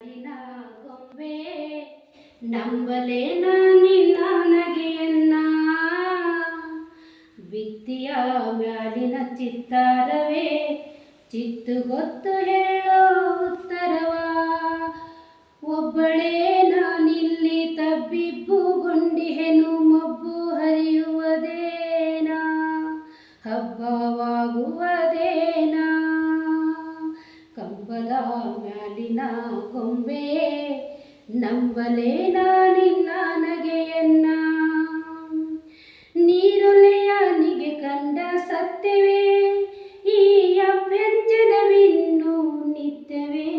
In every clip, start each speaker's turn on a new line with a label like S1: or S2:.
S1: ನಿನ್ನ ಗೊಂಬೆ ನಂಬಲೇನ ನಿನ್ನ ನಗೆಯನ್ನ ಭಿತ್ತಿಯ ಮ್ಯಾಲಿನ ಚಿತ್ತಾರವೇ ಚಿತ್ತು ಗೊತ್ತು ಹೇಳೋ ಉತ್ತರವ ಒಬ್ಬಳೇ ನಾನಿಲ್ಲಿ ತಬ್ಬಿಬ್ಬುಗೊಂಡಿಹೆನು ಮಬ್ಬು ಹರಿಯುವುದೇನಾ ಹಬ್ಬವಾಗುವುದೇನಾ ಕಂಬದ ಮ್ಯಾಲಿನ ಗೊಂಬೆ ನಂಬಲೇನ ನಿನ್ನ ನಗೆಯನ್ನ ನೀರೊಲೆಯನಿಗೆ ಕಂಡ ಸತ್ಯವೇ ಈ ಅಭ್ಯಂಜನವಿನ್ನು ನಿತ್ಯವೇ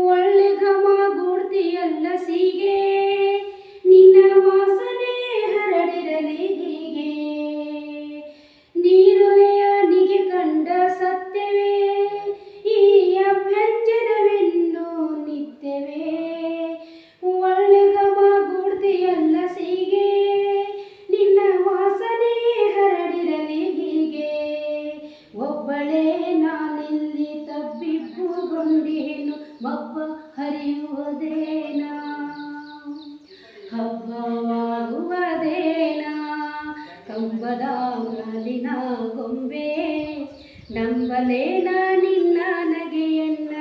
S1: ಒಳ್ಳೆ ಘಮ ಗೂಡ್ತಿಯಲ್ಲ ಸೀಗೆ ನಿನ್ನ ವಾಸನೆ ಹರಡಿರಲಿ ಹೀಗೆ ನೀರೊಲೆಯನಿಗೆ ಕಂಡ ಸತ್ಯವೇ ಈ ಅಭ್ಯಂಜನವಿನ್ನು ನಿತ್ಯವೇ ಒಳ್ಳೆ ಘಮ ಗೂಡ್ತಿಯಲ್ಲ ಸೀಗೆ ನಿನ್ನ ವಾಸನೆ ಹರಡಿರಲಿ ಹೀಗೆ ಒಬ್ಬಳೇ ನಾನಿಲ್ಲಿ ತಬ್ಬಿಬ್ಬುಗೊಂಡಿಹೆನು ಮಬ್ಬ ಹರಿಯುವುದೇನಾ ಹಬ್ಬವಾಗುವುದೇನಾ ಕಂಬದ ಮ್ಯಾಲಿನ ಗೊಂಬೆ ನಂಬಲೇನ ನಿನ್ನ ನಗೆಯನ್ನ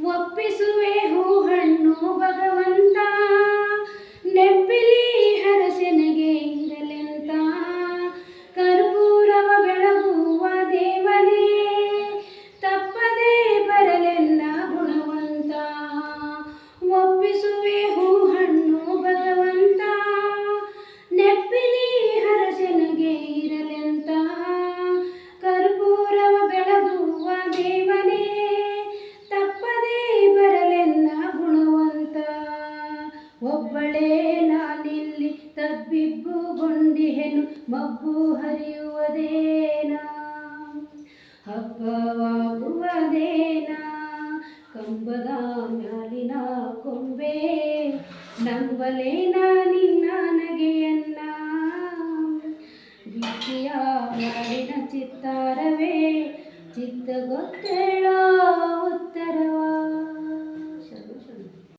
S1: ಒಪ್ಪಿಸುವೆ ಹೂಹಣ್ಣು ಭಗವಂತ ನೆಪ್ಪಿಲಿ ಹರಸೆನಗೆ ಇರಲೆಂತ ಕರ್ಪೂರವ ಬೆಳಗುವ ದೇವನೇ ತಪ್ಪದೇ ಬರಲೆನ್ನ ಗುಣವಂತ ಒಪ್ಪಿಸುವೆ ಹೂಹಣ್ಣು ಭಗವಂತ ನೆಪ್ಪಿಲಿ ಹರಸೆನಗೆ ಇರಲೆಂತ ಕರ್ಪೂರವ ಬೆಳಗುವ ದೇವನೇ ತಪ್ಪದೇ ಬರಲೆನ್ನ ಗುಣವಂತ ಒಬ್ಬಳೇ ನಾನಿಲ್ಲಿ ತಬ್ಬಿಬ್ಬುಗೊಂಡಿಹೆನು ಮಬ್ಬು ಹರಿಯುವುದೇನಾ ಹಬ್ಬವಾಗುವುದೇನಾ ಕಂಬದ ಮ್ಯಾಲಿನ ಗೊಂಬೆ ನಂಬಲೇನ ನಿನ್ನ ನಗೆಯನ್ನ ಭಿತ್ತಿಯ ಮ್ಯಾಲಿನ ಚಿತ್ತಾರವೇ ಚಿತ್ತ ಗೊತ್ತೇಳೋ